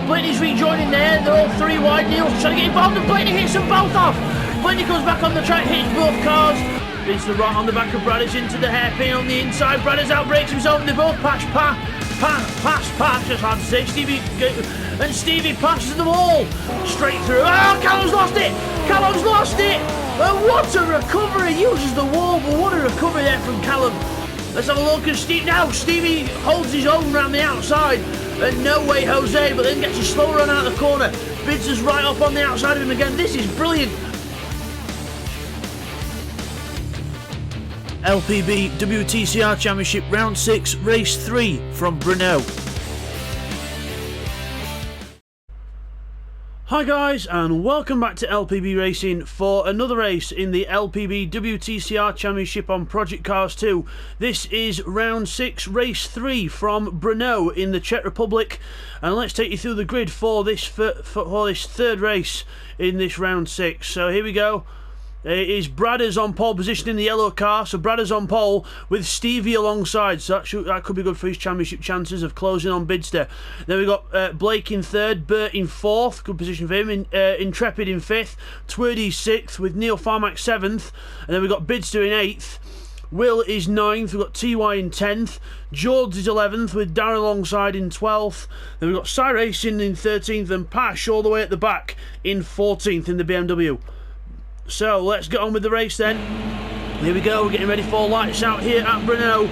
Blaney's rejoining there, they're all three wide. Neil's trying to get involved and Blaney hits them both off. Blaney goes back on the track, hits both cars. It's the right on the back of Bradders into the hairpin on the inside. Bradders outbreaks himself and they both pass, just hard to say. Stevie passes them all straight through. Oh, Callum's lost it! Callum's lost it! And what a recovery! He uses the wall, but what a recovery there from Callum. Let's have a look at Steve. Now Stevie holds his own around the outside. And no way Jose, but then gets a slow run out of the corner. Bids us right up on the outside of him again. This is brilliant. LPB WTCR Championship Round 6 Race 3 from Brno. Hi guys, and welcome back to LPB Racing for another race in the LPB WTCR Championship on Project Cars 2. This is Round 6 Race 3 from Brno in the Czech Republic, and let's take you through the grid for this third race in this Round 6. So here we go. It is Bradders on pole position in the yellow car, so Bradders on pole with Stevie alongside, so that could be good for his championship chances of closing on Bidster. Then we've got Blake in third, Bert in fourth, good position for him, Intrepid in fifth, Twirdy sixth with Neil Farmack seventh, and then we've got Bidster in eighth. Will is 9th, we've got TY in 10th, George is 11th with Darren alongside in 12th, then we've got Cy Racing in 13th and Pash all the way at the back in 14th in the BMW. So let's get on with the race then. Here we go, we're getting ready for lights out here at Brno.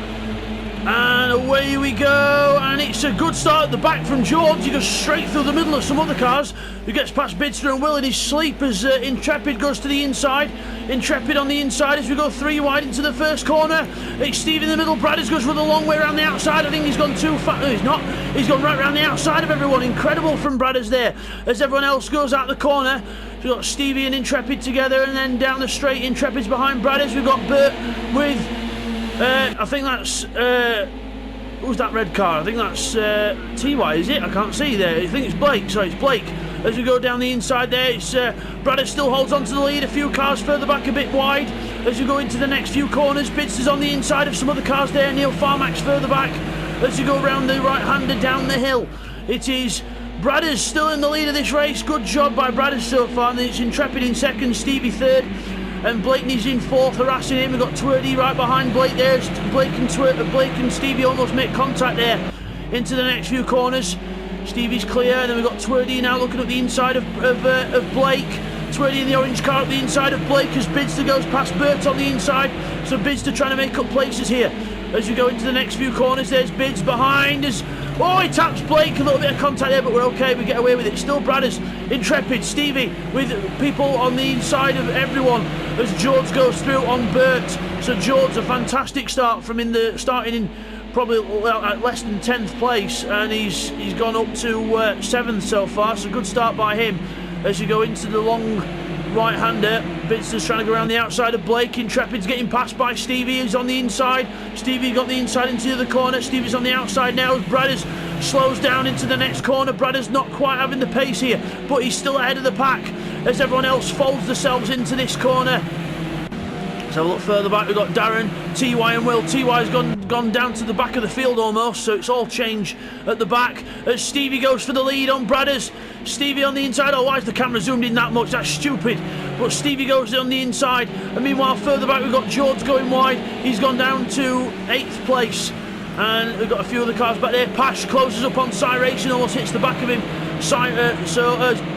And away we go, and it's a good start at the back from George. He goes straight through the middle of some other cars. He gets past Bidster and Will in his sleep as Intrepid goes to the inside. Intrepid on the inside as we go three wide into the first corner. It's Steve in the middle. Bradders goes for the long way around the outside. I think he's gone too far. No, he's not. He's gone right around the outside of everyone. Incredible from Bradders there as everyone else goes out the corner. We've got Stevie and Intrepid together, and then down the straight, Intrepid's behind Bradders. We've got Bert with, I think that's, who's that red car? I think that's TY, is it? I can't see there. I think it's Blake. Sorry, it's Blake. As we go down the inside there, it's Bradders still holds on to the lead. A few cars further back, a bit wide. As we go into the next few corners, Bidster's on the inside of some other cars there. Neil Farmack's further back. As you go around the right-hander down the hill, it is Bradders still in the lead of this race. Good job by Bradders so far. And then it's Intrepid in second, Stevie third, and Blakeney's in fourth, harassing him. We've got Twirdy right behind Blake there. Blake and Stevie almost make contact there into the next few corners. Stevie's clear, and then we've got Twirdy now looking at the inside of Blake. Twirdy in the orange car at the inside of Blake as Bidster goes past Bert on the inside. So Bidster trying to make up places here. As we go into the next few corners, there's Bids behind us. Oh, he taps Blake, a little bit of contact there, but we're okay, we get away with it. Still Bradders, Intrepid, Stevie with people on the inside of everyone as George goes through on Bert. So George, a fantastic start from starting in probably at less than 10th place, and he's gone up to 7th so far, so good start by him. As you go into the long right-hander, Bidster's trying to go around the outside of Blake. Intrepid's getting passed by Stevie, who's on the inside. Stevie got the inside into the other corner. Stevie's on the outside now as Bradders slows down into the next corner. Bradders not quite having the pace here, but he's still ahead of the pack as everyone else folds themselves into this corner. Let's have a look further back. We've got Darren, TY and Will. TY's gone down to the back of the field almost, so it's all change at the back as Stevie goes for the lead on Bradders. Stevie on the inside. Oh, why is the camera zoomed in that much? That's stupid. But Stevie goes on the inside, and meanwhile further back we've got George going wide. He's gone down to 8th place, and we've got a few other cars back there. Pash closes up on Cy Racing, almost hits the back of him.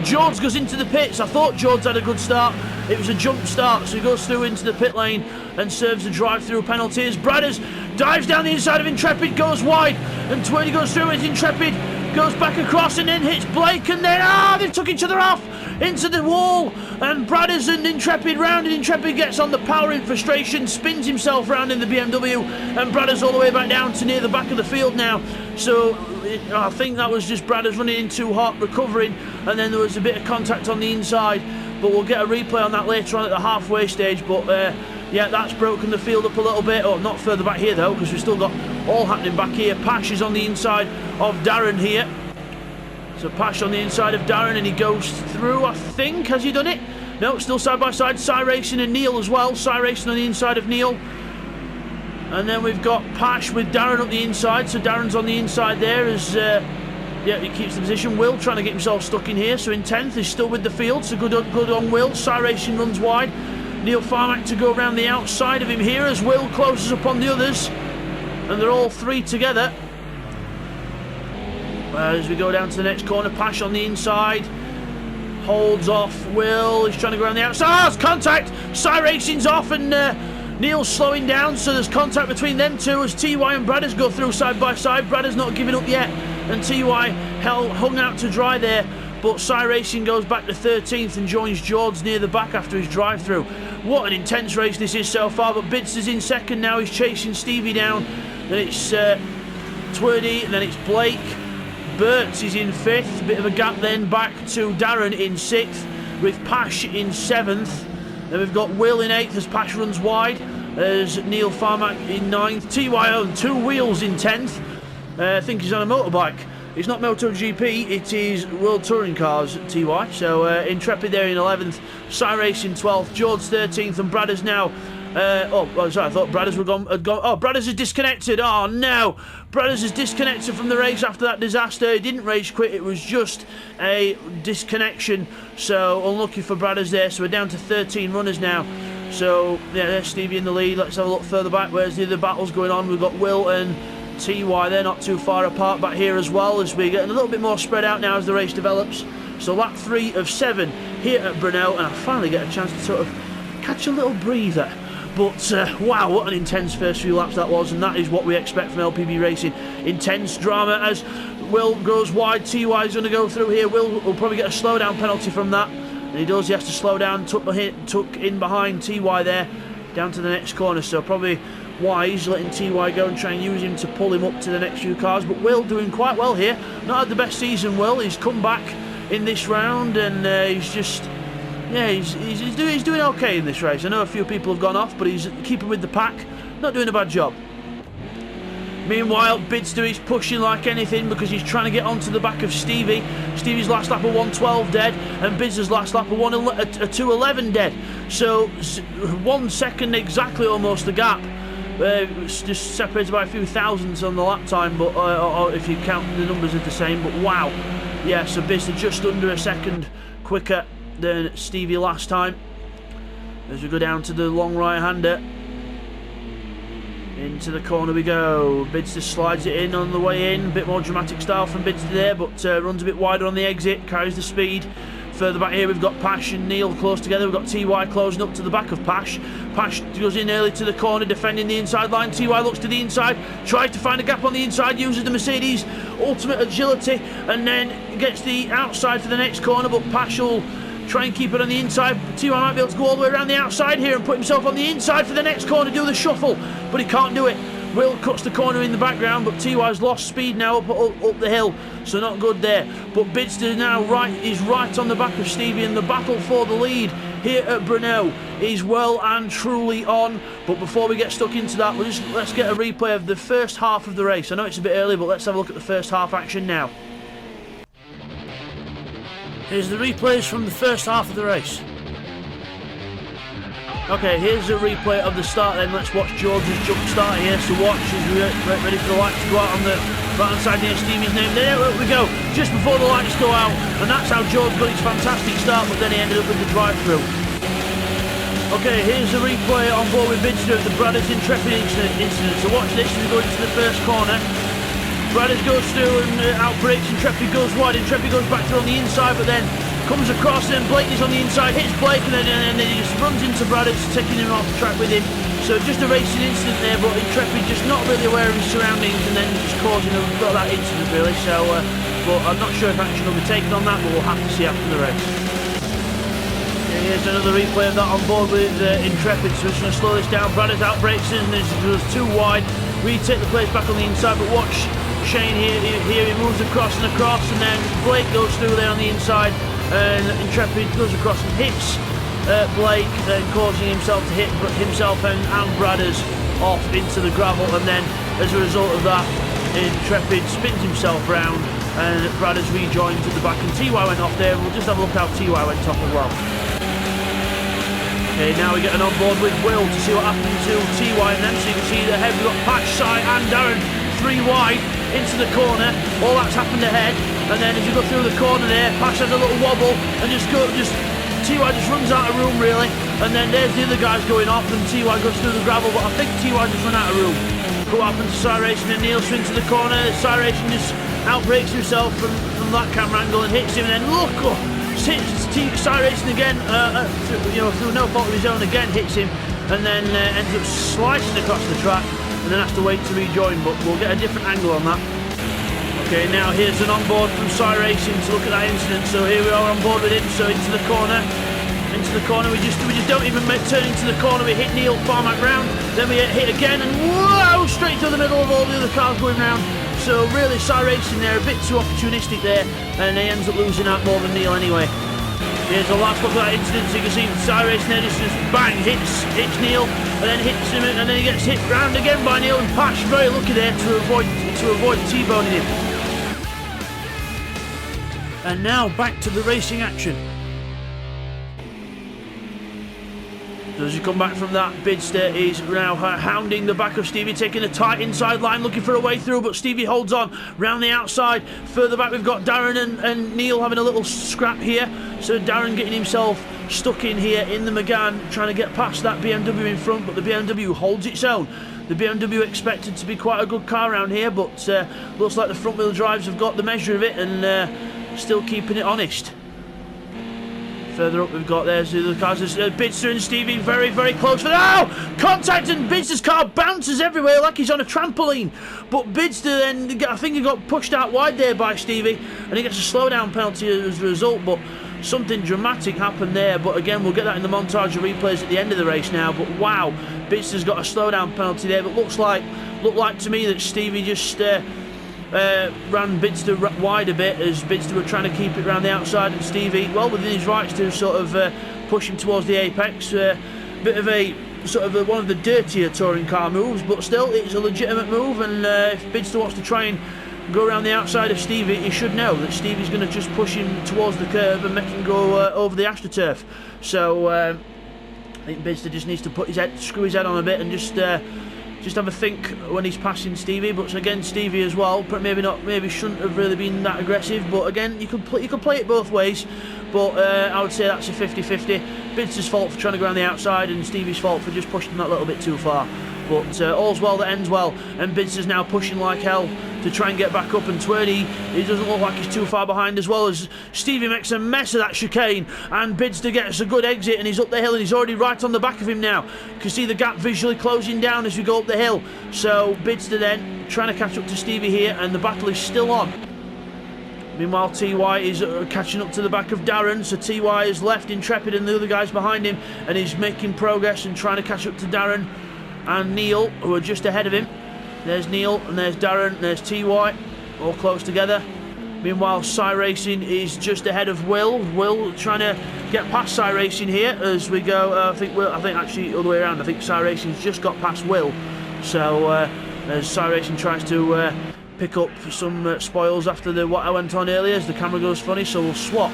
George goes into the pits. I thought George had a good start. It was a jump start, so he goes through into the pit lane and serves a drive-through penalty as Bradders dives down the inside of Intrepid, goes wide, and Twirdy goes through as Intrepid goes back across and then hits Blake, and then they've took each other off into the wall, and Bradders and Intrepid round, and Intrepid gets on the power in frustration, spins himself round in the BMW, and Bradders all the way back down to near the back of the field now. So I think that was just Bradders running in too hot, recovering, and then there was a bit of contact on the inside, but we'll get a replay on that later on at the halfway stage. But yeah, that's broken the field up a little bit. Oh, not further back here though, because we've still got all happening back here. Pash is on the inside of Darren here. So Pash on the inside of Darren, and he goes through, I think. Has he done it? No, still side by side. Cy Racing and Neil as well. Cy Racing on the inside of Neil. And then we've got Pash with Darren up the inside. So Darren's on the inside there as... yeah, he keeps the position. Will trying to get himself stuck in here. So in 10th, he's still with the field. So good on Will. Racing runs wide. Neil Farmack to go around the outside of him here as Will closes up on the others. And they're all three together. As we go down to the next corner, Pash on the inside. Holds off Will. He's trying to go around the outside. Oh, it's contact! Racing's off and Neil's slowing down. So there's contact between them two as TY and Bradders go through side by side. Bradders not giving up yet. And TY hung out to dry there, but Racing goes back to 13th and joins George near the back after his drive-through. What an intense race this is so far, but Bits is in second now. He's chasing Stevie down. Then it's Twerdy, and then it's Blake. Bertz is in 5th. Bit of a gap then back to Darren in 6th, with Pash in 7th. Then we've got Will in 8th as Pash runs wide, as Neil Farmack in 9th. TY on 2 wheels in 10th. I think he's on a motorbike. It's not MotoGP, it is World Touring Cars, TY. So Intrepid there in 11th, Racing 12th, George 13th, and Bradders now. Sorry, I thought Bradders had gone. Oh, Bradders is disconnected. Oh no, Bradders is disconnected from the race after that disaster. He didn't race quit, it was just a disconnection. So unlucky for Bradders there. So we're down to 13 runners now. So yeah, there's Stevie in the lead. Let's have a look further back. Where's the other battles going on? We've got Will and TY, they're not too far apart back here as well, as we're getting a little bit more spread out now as the race develops. So lap 3 of 7 here at Brunel, and I finally get a chance to sort of catch a little breather. But wow, what an intense first few laps that was, and that is what we expect from LPB Racing. Intense drama as Will goes wide. TY is going to go through here. Will probably get a slowdown penalty from that, and he does. He has to slow down, tuck in behind TY there down to the next corner. So probably wise letting TY go and try and use him to pull him up to the next few cars. But Will doing quite well here. Not had the best season, Will. He's come back in this round, and he's just, yeah, he's doing okay in this race. I know a few people have gone off, but he's keeping with the pack, not doing a bad job. Meanwhile, Bidster is pushing like anything because he's trying to get onto the back of Stevie. Stevie's last lap of 1:12 dead, and Bidster's last lap of 2:11 dead. So 1 second exactly, almost the gap. It's just separated by a few thousandths on the lap time, but or if you count the numbers are the same. But wow, yeah, so Bidster just under a second quicker than Stevie last time. As we go down to the long right-hander, into the corner we go. Bidster slides it in on the way in, a bit more dramatic style from Bidster there, but runs a bit wider on the exit, carries the speed. Further back here we've got Pash and Neil close together. We've got TY closing up to the back of Pash. Pash goes in early to the corner, defending the inside line. TY looks to the inside, tries to find a gap on the inside, uses the Mercedes ultimate agility, and then gets the outside for the next corner, but Pash will try and keep it on the inside. TY might be able to go all the way around the outside here and put himself on the inside for the next corner, do the shuffle, but he can't do it. Will cuts the corner in the background, but TY's lost speed now up the hill, so not good there. But Bidster now is right on the back of Stevie, and the battle for the lead here at Brunel is well and truly on. But before we get stuck into that, let's get a replay of the first half of the race. I know it's a bit early, but let's have a look at the first half action now. Here's the replays from the first half of the race. Okay, here's a replay of the start then. Let's watch George's jump start here. So watch as we're ready for the lights to go out on the right hand side near Stevie's name. There we go, just before the lights go out. And that's how George got his fantastic start, but then he ended up with the drive-through. Okay, here's a replay on board with Bidster of the Bradders Intrepid incident. So watch this as we go into the first corner. Bradders goes through and outbreaks, Intrepid goes wide, Intrepid goes back through on the inside, but then comes across, and Blake is on the inside, hits Blake, and then he just runs into Bradders, taking him off the track with him. So just a racing incident there, but Intrepid just not really aware of his surroundings, and then just causing that incident really. So, but I'm not sure if action will be taken on that, but we'll have to see after the race. Here's another replay of that on board with Intrepid, so we're just going to slow this down. Bradders outbreaks and this goes too wide. We take the place back on the inside, but watch Shane here, he moves across, and then Blake goes through there on the inside, and Intrepid goes across and hits Blake, then causing himself to hit himself and Bradders off into the gravel, and then as a result of that, Intrepid spins himself round, and Bradders rejoins at the back, and TY went off there. We'll just have a look how TY went off as well. Okay, now we get an on board with Will to see what happened to TY and them. So you can see the head, we've got Patch, Si and Darren 3 wide into the corner. All that's happened ahead. And then as you go through the corner there, Patch has a little wobble and TY just runs out of room really. And then there's the other guys going off and TY goes through the gravel, but I think TY just run out of room. What happens to Si Racing and Neil swing to the corner. Si Racing just outbreaks himself from that camera angle and hits him, and then look, hits Si Racing again, through no fault of his own, again hits him, and then ends up slicing across the track, and then has to wait to rejoin, but we'll get a different angle on that. Okay, now here's an onboard from Si Racing to look at that incident. So here we are on board with him, so into the corner, we just don't even turn into the corner. We hit Neil Farmack round, then we get hit again, and whoa, straight through the middle of all the other cars going round. So really, Si Racing there, a bit too opportunistic there, and he ends up losing out more than Neil anyway. Here's the last look at that incident, so you can see Si Racing there just bang, hits Neil, and then hits him, and then he gets hit round again by Neil, and Patch very lucky there to avoid T-boning him. And now back to the racing action. So as you come back from that, Bidster is now hounding the back of Stevie, taking a tight inside line, looking for a way through, but Stevie holds on round the outside. Further back we've got Darren and Neil having a little scrap here. So Darren getting himself stuck in here in the Megane, trying to get past that BMW in front, but the BMW holds its own. The BMW expected to be quite a good car around here, but looks like the front wheel drives have got the measure of it and still keeping it honest. Further up we've got there's the other cars, Bidster and Stevie very, very close. Contact, and Bidster's car bounces everywhere like he's on a trampoline. But Bidster then, I think he got pushed out wide there by Stevie, and he gets a slowdown penalty as a result. But something dramatic happened there. But again, we'll get that in the montage of replays at the end of the race now. But wow, Bidster's got a slowdown penalty there. But looked like to me that Stevie just ran Bidster wide a bit as Bidster were trying to keep it around the outside, and Stevie, well within his rights to sort of push him towards the apex. Bit of a sort of one of the dirtier touring car moves, but still it's a legitimate move, and if Bidster wants to try and go around the outside of Stevie, he should know that Stevie's going to just push him towards the curb and make him go over the AstroTurf. So I think Bidster just needs to screw his head on a bit and just have a think when he's passing Stevie. But again, Stevie as well, maybe shouldn't have really been that aggressive. But again, you could play it both ways. But I would say that's a 50-50. Bidster's fault for trying to go around the outside, and Stevie's fault for just pushing that little bit too far. But all's well that ends well, and Bidster's now pushing like hell to try and get back up, and Twirdy, he doesn't look like he's too far behind, as well as Stevie makes a mess of that chicane, and Bidster gets a good exit, and he's up the hill, and he's already right on the back of him now. You can see the gap visually closing down as we go up the hill. So Bidster then trying to catch up to Stevie here, and the battle is still on. Meanwhile, TY is catching up to the back of Darren, so TY is left Intrepid and the other guys behind him, and he's making progress and trying to catch up to Darren and Neil, who are just ahead of him. There's Neil, and there's Darren, and there's TY, all close together. Meanwhile, Si Racing is just ahead of Will. Will trying to get past Si Racing here as we go. I think actually all the way around. I think Si Racing's just got past Will. So as Si Racing tries to pick up some spoils after what I went on earlier, as the camera goes funny. So we'll swap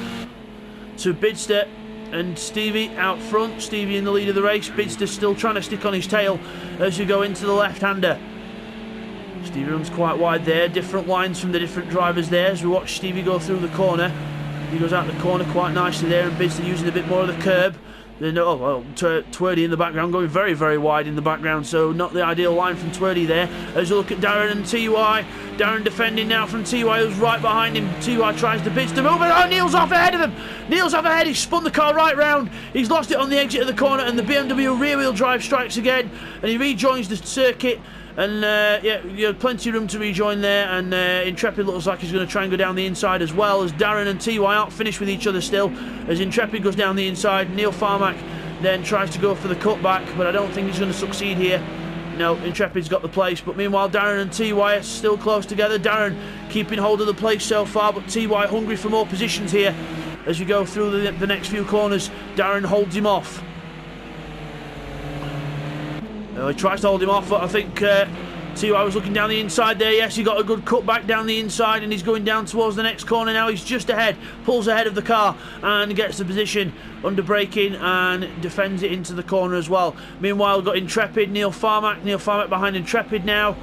to Bidster and Stevie out front. Stevie in the lead of the race. Bidster still trying to stick on his tail as you go into the left-hander. Stevie runs quite wide there. Different lines from the different drivers there as we watch Stevie go through the corner. He goes out the corner quite nicely there, and Bidster using a bit more of the curb. Then Twirdy in the background, going very, very wide in the background, so not the ideal line from Twirdy there. As you look at Darren and TY, Darren defending now from TY, who's right behind him. TY tries to Bidster move, and Neil's off ahead of him. Neil's off ahead, he's spun the car right round. He's lost it on the exit of the corner, and the BMW rear-wheel drive strikes again, and he rejoins the circuit. And you have plenty of room to rejoin there, and Intrepid looks like he's going to try and go down the inside as well, as Darren and TY aren't finished with each other still, as Intrepid goes down the inside. Neil Farmack then tries to go for the cutback, but I don't think he's going to succeed here. No, Intrepid's got the place, but meanwhile Darren and TY are still close together. Darren keeping hold of the place so far, but TY hungry for more positions here. As you go through the next few corners, Darren holds him off. He tries to hold him off, but I think TY was looking down the inside there. Yes, he got a good cut back down the inside, and he's going down towards the next corner now. He's just ahead, pulls ahead of the car and gets the position under braking and defends it into the corner as well. Meanwhile, we've got Intrepid, Neil Farmack behind Intrepid now,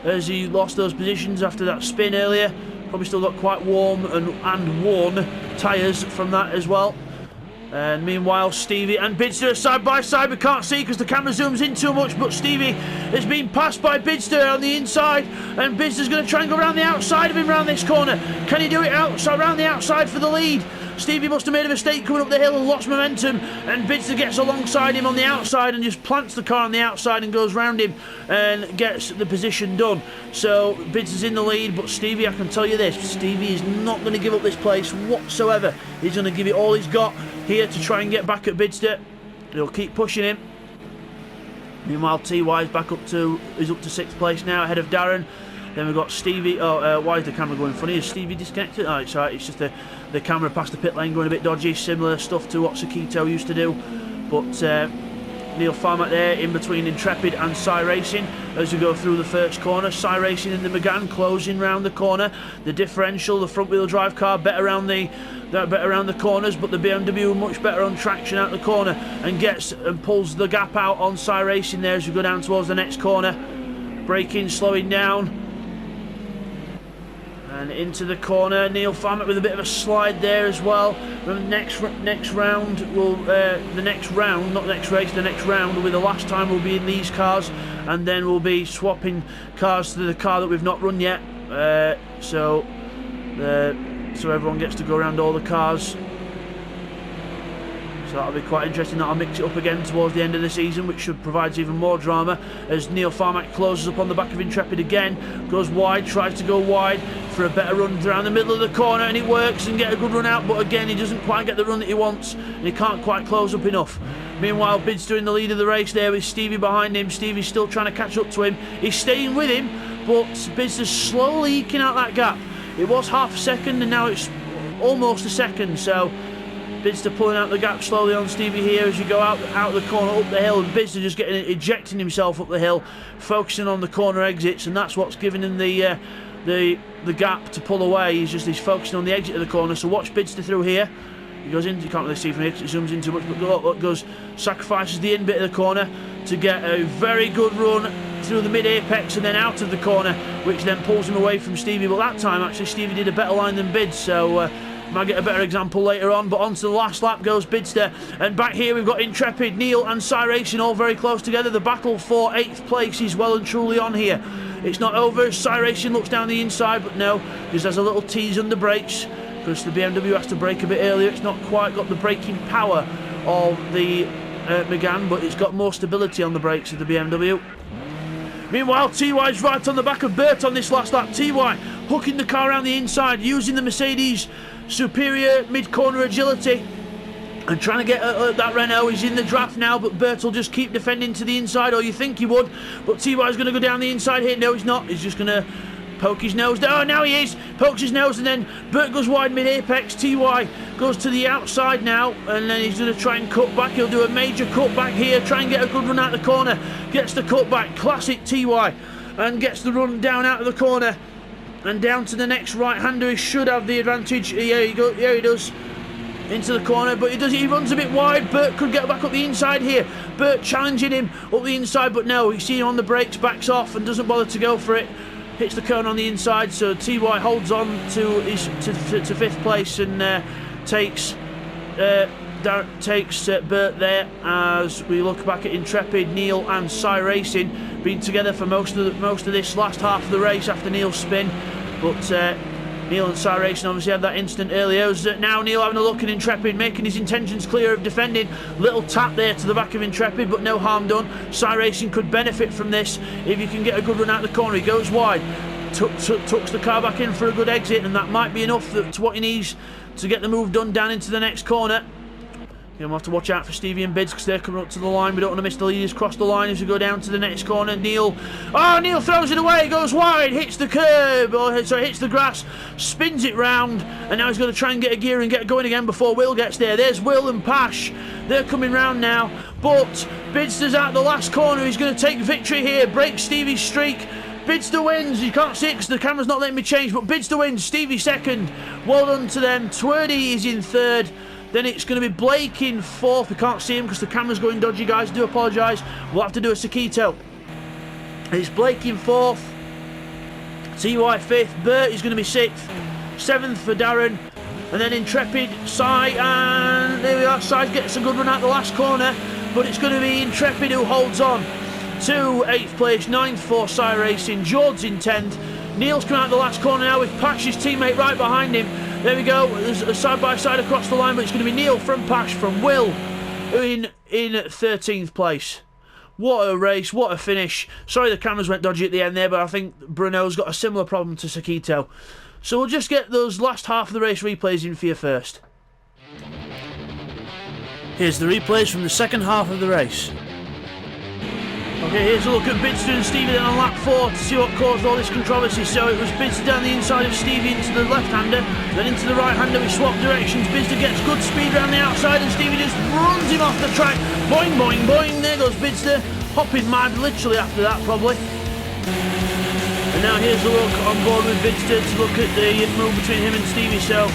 as he lost those positions after that spin earlier. Probably still got quite warm and worn tyres from that as well. And meanwhile, Stevie and Bidster are side by side. We can't see because the camera zooms in too much, but Stevie has been passed by Bidster on the inside, and Bidster's going to try and go around the outside of him around this corner. Can he do it around the outside for the lead? Stevie must have made a mistake coming up the hill and lost momentum, and Bidster gets alongside him on the outside and just plants the car on the outside and goes round him and gets the position done. So Bidster's in the lead, but Stevie, I can tell you this, Stevie is not going to give up this place whatsoever. He's going to give it all he's got here to try and get back at Bidster. He'll keep pushing him. Meanwhile, TY is back up to 6th place now, ahead of Darren. Then we've got Stevie. Why is the camera going funny? Is Stevie disconnected? Oh, it's alright. It's just the camera past the pit lane going a bit dodgy. Similar stuff to what Wtcr used to do. But Neil Farmack there in between Intrepid and Cy Racing as we go through the first corner. Cy Racing in the Megane closing round the corner. The differential, the front wheel drive car better around the corners, but the BMW much better on traction out the corner and pulls the gap out on Cy Racing there as we go down towards the next corner. Braking, slowing down. And into the corner, Neil Farmack with a bit of a slide there as well. The next round will, the next round, not next race, the next round will be the last time we'll be in these cars, and then we'll be swapping cars to the car that we've not run yet. So everyone gets to go around all the cars. So that'll be quite interesting. That'll mix it up again towards the end of the season, which should provide even more drama as Neil Farmack closes up on the back of Intrepid again, goes wide, tries to go wide for a better run around the middle of the corner, and it works and get a good run out, but again he doesn't quite get the run that he wants and he can't quite close up enough. Meanwhile, Bidster in the lead of the race there with Stevie behind him. Stevie's still trying to catch up to him. He's staying with him, but Bidster's slowly eking out that gap. It was half a second and now it's almost a second, so Bidster pulling out the gap slowly on Stevie here as you go out the corner, up the hill, and Bidster just ejecting himself up the hill, focusing on the corner exits, and that's what's giving him the gap to pull away. He's focusing on the exit of the corner. So watch Bidster through here. He goes in, you can't really see from here because it zooms in too much, but goes, sacrifices the in bit of the corner to get a very good run through the mid-apex and then out of the corner, which then pulls him away from Stevie. But that time actually Stevie did a better line than Bids, so might get a better example later on. But onto the last lap goes Bidster, and back here we've got Intrepid, Neil and Cy Racing all very close together. The battle for 8th place is well and truly on here. It's not over. Cy Racing looks down the inside, but no, because there's a little tease under brakes because the BMW has to brake a bit earlier. It's not quite got the braking power of the Megane, but it's got more stability on the brakes of the BMW. Meanwhile, TY's right on the back of Bert on this last lap. TY hooking the car around the inside, using the Mercedes superior mid-corner agility and trying to get that Renault. He's in the draft now, but Bert will just keep defending to the inside, or you think he would, but TY's going to go down the inside here. No, he's not. He's just going to poke his nose. Oh, now he is. Pokes his nose, and then Bert goes wide mid-apex. TY goes to the outside now, and then he's going to try and cut back. He'll do a major cut back here, try and get a good run out of the corner. Gets the cut back. Classic TY. And gets the run down out of the corner. And down to the next right-hander. He should have the advantage. Here he goes. Here he does. Into the corner, but he runs a bit wide. Bert could get back up the inside here. Bert challenging him up the inside, but no, you see him on the brakes, backs off and doesn't bother to go for it. Hits the cone on the inside, so TY holds on to his to 5th place and takes Bert there. As we look back at Intrepid, Neil and Cy Racing been together for most of this last half of the race after Neil's spin, but Neil and Cy Racing obviously had that instant earlier. Now Neil having a look at Intrepid, making his intentions clear of defending. Little tap there to the back of Intrepid, but no harm done. Cy Racing could benefit from this if you can get a good run out of the corner. He goes wide, tucks the car back in for a good exit, and that might be enough to what he needs to get the move done down into the next corner. We'll have to watch out for Stevie and Bids because they're coming up to the line. We don't want to miss the leaders cross the line as we go down to the next corner. Neil throws it away, goes wide, hits the curb, hits the grass, spins it round, and now he's going to try and get a gear and get going again before Will gets there. There's Will and Pash. They're coming round now, but Bidster's at the last corner. He's going to take victory here, break Stevie's streak Bidster wins. You can't see it because the camera's not letting me change, but Bidster wins. Stevie second. Well done to them. Twerdy is in third. Then it's going to be Blake in fourth. We can't see him because the camera's going dodgy, guys. I do apologise. We'll have to do a Sakito. It's Blake in fourth. TY fifth. Bert is going to be sixth. Seventh for Darren. And then Intrepid, Sai, and there we are. Sai gets a good run out the last corner, but it's going to be Intrepid who holds on to 8th place, 9th for Sai Racing. George's in 10th. Neil's come out the last corner now with Pash's teammate right behind him. There we go. There's a side by side across the line, but it's going to be Neil from Pash from Will in 13th place. What a race, what a finish. Sorry the cameras went dodgy at the end there, but I think Bruno's got a similar problem to Sakito. So we'll just get those last half of the race replays in for you first. Here's the replays from the second half of the race. Okay, here's a look at Bidster and Stevie then on lap 4 to see what caused all this controversy. So it was Bidster down the inside of Stevie into the left-hander, then into the right-hander. We swapped directions. Bidster gets good speed around the outside and Stevie just runs him off the track. Boing, boing, boing. There goes Bidster. Hopping mad literally after that, probably. And now here's a look on board with Bidster to look at the move between him and Stevie. So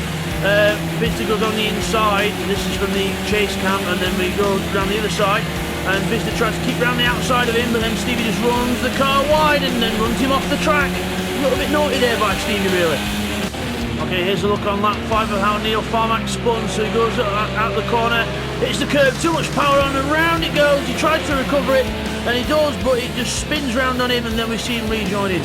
Bidster goes on the inside. This is from the chase cam, and then we go down the other side. And Bidster tries to keep round the outside of him, but then Stevie just runs the car wide and then runs him off the track. A little bit naughty there by Stevie, really. Okay, here's a look on lap 5 of how Neil Farmack spun. So he goes out the corner, hits the curb, too much power on, and round it goes. He tries to recover it, and he does, but it just spins round on him, and then we see him rejoining.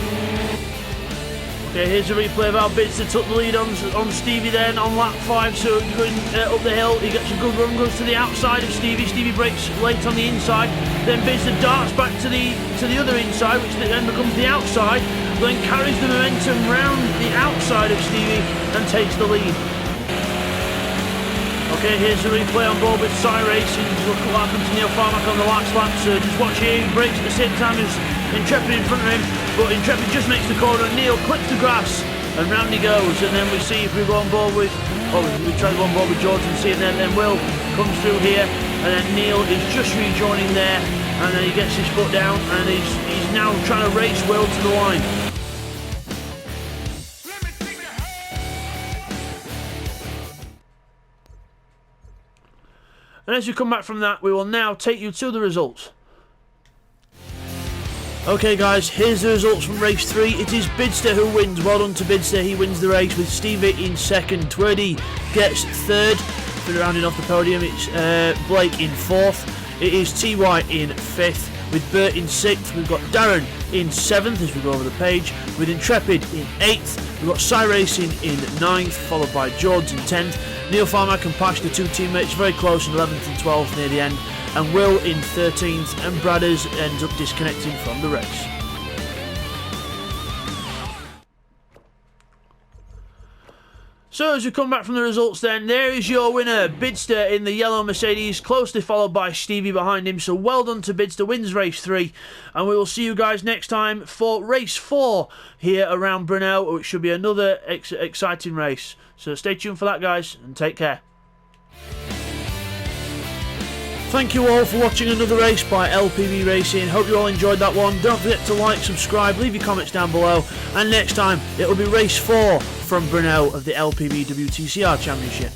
Okay, here's a replay of how Bidster took the lead on Stevie then on lap 5, so going up the hill, he gets a good run, goes to the outside of Stevie. Stevie breaks late on the inside, then Bidster darts back to the other inside, which then becomes the outside, then carries the momentum round the outside of Stevie and takes the lead. Okay, here's a replay on board with Sai Racing. Look at what happened to Neil Farmack on the last lap, so just watch here, he breaks at the same time as Intrepid in front of him, but Intrepid just makes the corner and Neil clips the grass and round he goes. And then we see if we go on board with, we try to go on board with George and see, and then Will comes through here, and then Neil is just rejoining there, and then he gets his foot down and he's now trying to race Will to the line. And as we come back from that, we will now take you to the results. Okay guys, here's the results from race 3. It is Bidster who wins. Well done to Bidster, he wins the race with Stevie in second. Twerdy gets third. For rounding off the podium, it's Blake in fourth. It is TY in fifth. With Bert in sixth, we've got Darren in seventh as we go over the page. With Intrepid in eighth, we've got Sai Racing in ninth, followed by George in 10th. Neil Farmack and Pash, the two teammates, very close in 11th and 12th near the end. And Will in 13th, and Bradders ends up disconnecting from the race. So as we come back from the results then, there is your winner, Bidster in the yellow Mercedes, closely followed by Stevie behind him. So well done to Bidster, wins race 3. And we will see you guys next time for race 4 here around Brunel, which should be another exciting race. So stay tuned for that, guys, and take care. Thank you all for watching another race by LPB Racing. Hope you all enjoyed that one. Don't forget to like, subscribe, leave your comments down below. And next time, it will be race 4 from Brunel of the LPB WTCR Championship.